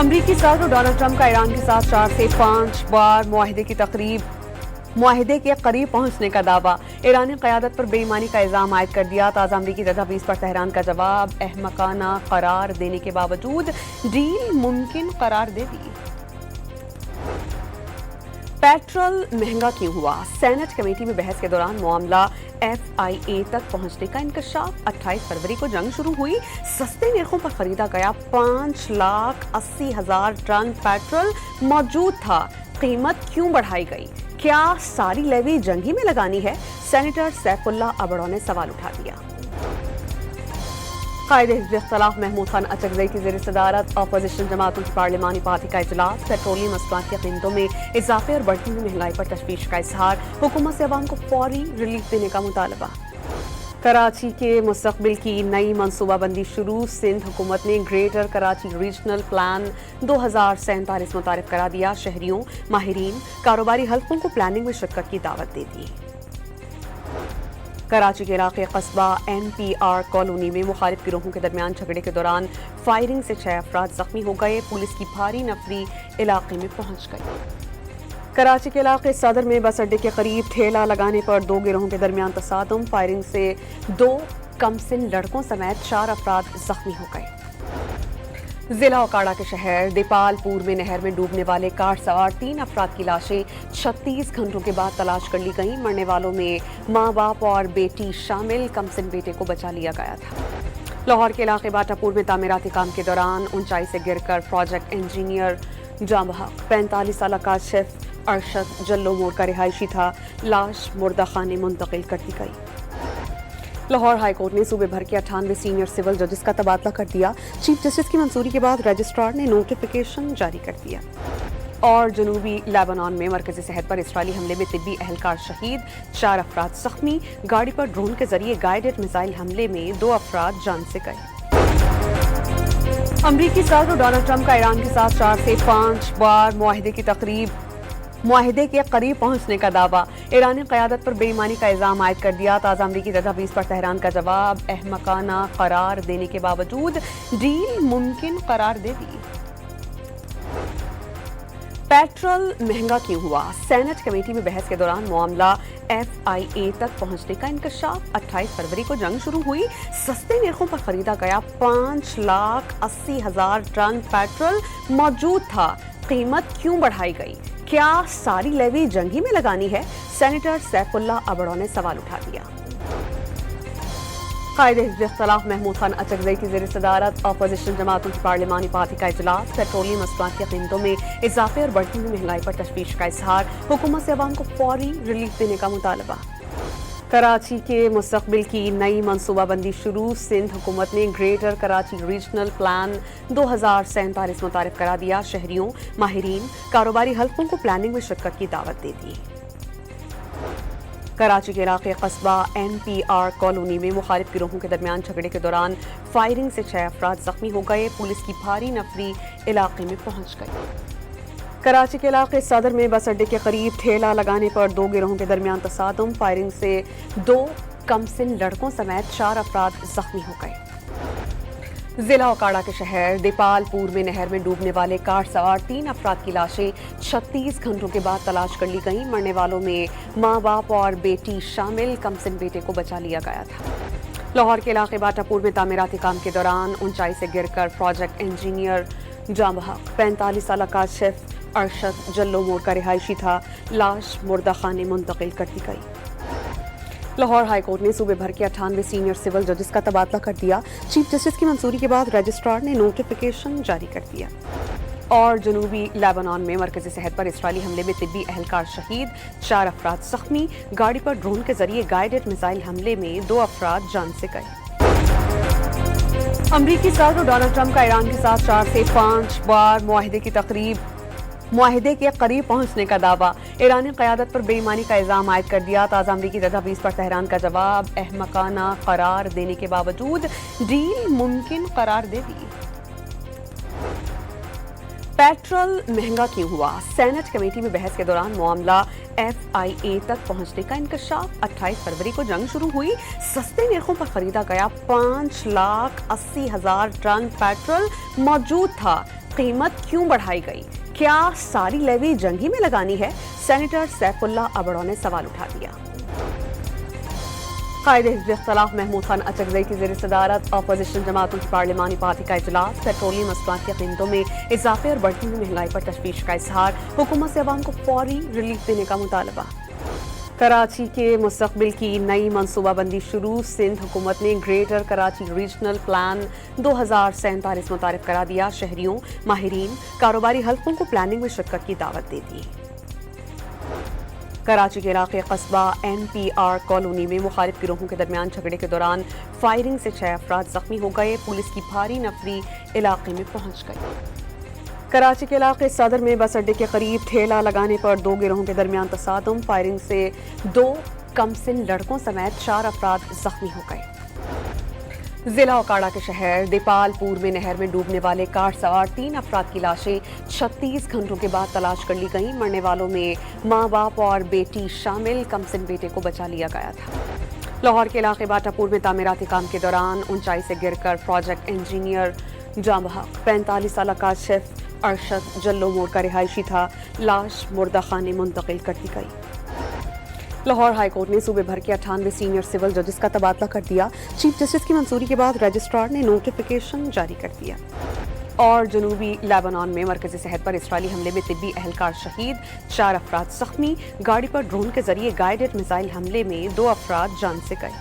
अमरीकी सदर Donald Trump का ईरान के साथ 4 से 5 बार मुआहिदे के करीब पहुंचने का दावा। ईरानी क़यादत पर बेईमानी का इल्ज़ाम आयद कर दिया। ताज़ा अमरीकी तजवीज़ पर तेहरान का जवाब, अहमकाना करार देने के बावजूद डील मुमकिन करार दे दी। पेट्रोल महंगा क्यों हुआ? सेनेट कमेटी में बहस के दौरान मामला FIA तक पहुंचने का इंकशाफ। 28 फरवरी को जंग शुरू हुई। सस्ते निर्खों पर खरीदा गया 5,80,000 टन पेट्रोल मौजूद था। कीमत क्यों बढ़ाई गई? क्या सारी लेवी जंग ही में लगानी है? सेनेटर सैफुल्लाह अबड़ो ने सवाल उठा दिया। कायद हिज़्ब इख्तिलाफ महमूद खान अचकज़ई की ज़ेर सदारत अपोजिशन जमातों की पार्लिमानी पार्टी का इजलास। पेट्रोलियम मसनूआत की कीमतों में इजाफे और बढ़ती हुई महंगाई पर तशवीश का इजहार। हुकूमत से अवाम को फौरी रिलीफ देने का मुतालबा। कराची के मुस्तक़बिल की नई मनसूबाबंदी शुरू। सिंध हुकूमत ने ग्रेटर कराची रीजनल प्लान 2047 मुतारिफ करा दिया। शहरियों, माहिरीन, कारोबारी हल्कों को प्लानिंग में शिरकत की दावत दे दी। कराची के इलाके कस्बा NPR कॉलोनी में मुखालिफ गिरोहों के दरमियान झगड़े के दौरान फायरिंग से 6 अफराद जख्मी हो गए। पुलिस की भारी नफरी इलाके में पहुंच गई। कराची के इलाके सदर में बस अड्डे के करीब ठेला लगाने पर 2 गिरोहों के दरमियान तसादुम। फायरिंग से 2 कमसिन लड़कों समेत 4 अफराद जख्मी हो गए। जिला ओकाड़ा के शहर दीपालपुर में नहर में डूबने वाले कार सवार 3 अफराद की लाशें 36 घंटों के बाद तलाश कर ली गईं। मरने वालों में माँ बाप और बेटी शामिल। कमसिन बेटे को बचा लिया गया था। लाहौर के इलाके बाटापुर में तामीराती काम के दौरान ऊंचाई से गिरकर प्रोजेक्ट इंजीनियर जाँ बहक। 45 साल का शेफ अरशद जल्लो मोड़ का रिहायशी था। लाश मुर्दा खाने मुंतकिल कर दी गई। लाहौर हाई कोर्ट ने सूबे भर के 98 सीनियर सिविल जजेस का तबादला कर दिया। चीफ जस्टिस की मंजूरी के बाद रजिस्ट्रार ने नोटिफिकेशन जारी कर दिया। और जनूबी लेबनान में मरकजी सेहत पर इसराइली हमले में तिब्बी एहलकार शहीद, 4 अफराद जख्मी। गाड़ी पर ड्रोन के जरिए गाइडेड मिसाइल हमले में 2 अफराद जान से गए। अमरीकी सदर डोनाल्ड ट्रंप का ईरान के साथ 4 से 5 बार मुआहिदे के करीब पहुंचने का दावा। ईरानी क़यादत पर बेईमानी का इल्ज़ाम आयद कर दिया। ताज़ा अमरीकी तजवीज़ पर तेहरान का जवाब, अहमकाना करार देने के बावजूद डील मुमकिन करार दे दी। पेट्रोल महंगा क्यों हुआ? सेनेट कमेटी में बहस के दौरान मामला FIA तक पहुंचने का इंकशाफ। 28 फरवरी को जंग शुरू हुई। सस्ते निर्खों पर खरीदा गया 5,80,000 टन पेट्रोल मौजूद था। कीमत क्यों बढ़ाई गई? क्या सारी लेवी जंग ही में लगानी है? सेनेटर सैफुल्लाह अबड़ो ने सवाल उठा दिया। कायद हिज़्ब इख्तिलाफ महमूद खान अचकज़ई की ज़ेर सदारत अपोजिशन जमातों की पार्लिमानी पार्टी का इजलास। पेट्रोलियम मसनूआत की कीमतों में इजाफे और बढ़ती हुई महंगाई पर तशवीश का इजहार। हुकूमत से अवाम को फौरी रिलीफ देने का मुतालबा। कराची के मुस्तक़बिल की नई मनसूबाबंदी शुरू। सिंध हुकूमत ने ग्रेटर कराची रीजनल प्लान 2047 मुतारिफ करा दिया। शहरियों, माहिरीन, कारोबारी हल्कों को प्लानिंग में शिरकत की दावत दे दी। कराची के इलाके कस्बा NPR कॉलोनी में मुखालिफ गिरोहों के दरमियान झगड़े के दौरान फायरिंग से 6 अफराद जख्मी हो गए। पुलिस की भारी नफरी इलाके में पहुंच गई। कराची के इलाके सदर में बस अड्डे के करीब ठेला लगाने पर 2 गिरोहों के दरमियान तसादुम। फायरिंग से 2 कमसिन लड़कों समेत 4 अफराद जख्मी हो गए। जिला ओकाड़ा के शहर दीपालपुर में नहर में डूबने वाले कार सवार 3 अफराद की लाशें 36 घंटों के बाद तलाश कर ली गईं। मरने वालों में माँ बाप और बेटी शामिल। कमसिन बेटे को बचा लिया गया था। लाहौर के इलाके बाटापुर में तामीराती काम के दौरान ऊंचाई से गिरकर प्रोजेक्ट इंजीनियर जाँ बहक। 45 साल का शेफ अरशद जल्लो मोड़ का रिहायशी था। लाश मुर्दा खाने मुंतकिल कर दी गई। लाहौर हाई कोर्ट ने सूबे भर के 98 सीनियर सिविल जजेस का तबादला कर दिया। चीफ जस्टिस की मंजूरी के बाद रजिस्ट्रार ने नोटिफिकेशन जारी कर दिया। और जनूबी लेबनान में मरकजी सेहत पर इसराइली हमले में तिब्बी एहलकार शहीद, 4 अफराद जख्मी। गाड़ी पर ड्रोन के जरिए गाइडेड मिसाइल हमले में 2 अफराद जान से गए। अमरीकी सदर डोनाल्ड ट्रंप का ईरान के साथ 4 से 5 बार मुआहिदे के करीब पहुंचने का दावा। ईरानी क़यादत पर बेईमानी का इल्ज़ाम आयद कर दिया। ताज़ा अमरीकी तजवीज़ पर तेहरान का जवाब, अहमकाना करार देने के बावजूद डील मुमकिन करार दे दी। पेट्रोल महंगा क्यों हुआ? सेनेट कमेटी में बहस के दौरान मामला FIA तक पहुंचने का इंकशाफ। 28 फरवरी को जंग शुरू हुई। सस्ते निर्खों पर खरीदा गया 5,80,000 टन पेट्रोल मौजूद था। قیمت کیوں بڑھائی گئی؟ کیا ساری لیوی جنگی میں لگانی ہے؟ سینیٹر سیف اللہ ابڑو نے سوال اٹھا دیا۔ قائد حزب اختلاف محمود خان اچکزئی کی زیر صدارت اپوزیشن جماعتوں کی پارلیمانی پارٹی کا اجلاس، پیٹرولیم مصنوعات کی قیمتوں میں اضافے اور بڑھتی ہوئی مہنگائی پر تشویش کا اظہار، حکومت سے عوام کو فوری ریلیف دینے کا مطالبہ۔ کراچی کے مستقبل کی نئی منصوبہ بندی شروع، سندھ حکومت نے گریٹر کراچی ریجنل پلان 2047 متعارف کرا دیا، شہریوں، ماہرین، کاروباری حلقوں کو پلاننگ میں شرکت کی دعوت دے دی۔ کراچی کے علاقے قصبہ NPR کالونی میں مخالف گروہوں کے درمیان جھگڑے کے دوران فائرنگ سے 6 افراد زخمی ہو گئے، پولیس کی بھاری نفری علاقے میں پہنچ گئی۔ کراچی کے علاقے صدر میں بس اڈے کے قریب ٹھیلا لگانے پر 2 گروہوں کے درمیان تصادم، فائرنگ سے 2 کمسن لڑکوں سمیت 4 افراد زخمی ہو گئے۔ ضلع اوکاڑہ کے شہر دیپال پور میں نہر میں ڈوبنے والے کار سوار 3 افراد کی لاشیں 36 گھنٹوں کے بعد تلاش کر لی گئیں، مرنے والوں میں ماں باپ اور بیٹی شامل، کمسن بیٹے کو بچا لیا گیا تھا۔ لاہور کے علاقے باٹا پور میں تعمیراتی کام کے دوران اونچائی سے گر کر پروجیکٹ انجینئر جاں بحق، 45 سالہ کاشف ارشد جلو موڑ کا رہائشی تھا، لاش مردہ خانے منتقل کر دی گئی۔ لاہور ہائی کورٹ نے صوبے بھر کے 98 سینئر سول ججز کا تبادلہ کر دیا، چیف جسٹس کی منظوری کے بعد رجسٹرار نے نوٹیفیکیشن جاری کر دیا۔ اور جنوبی لیبنان میں مرکزی صحت پر اسرائیلی حملے میں طبی اہلکار شہید، 4 افراد زخمی، گاڑی پر ڈرون کے ذریعے گائیڈڈ میزائل حملے میں 2 افراد جان سے گئے۔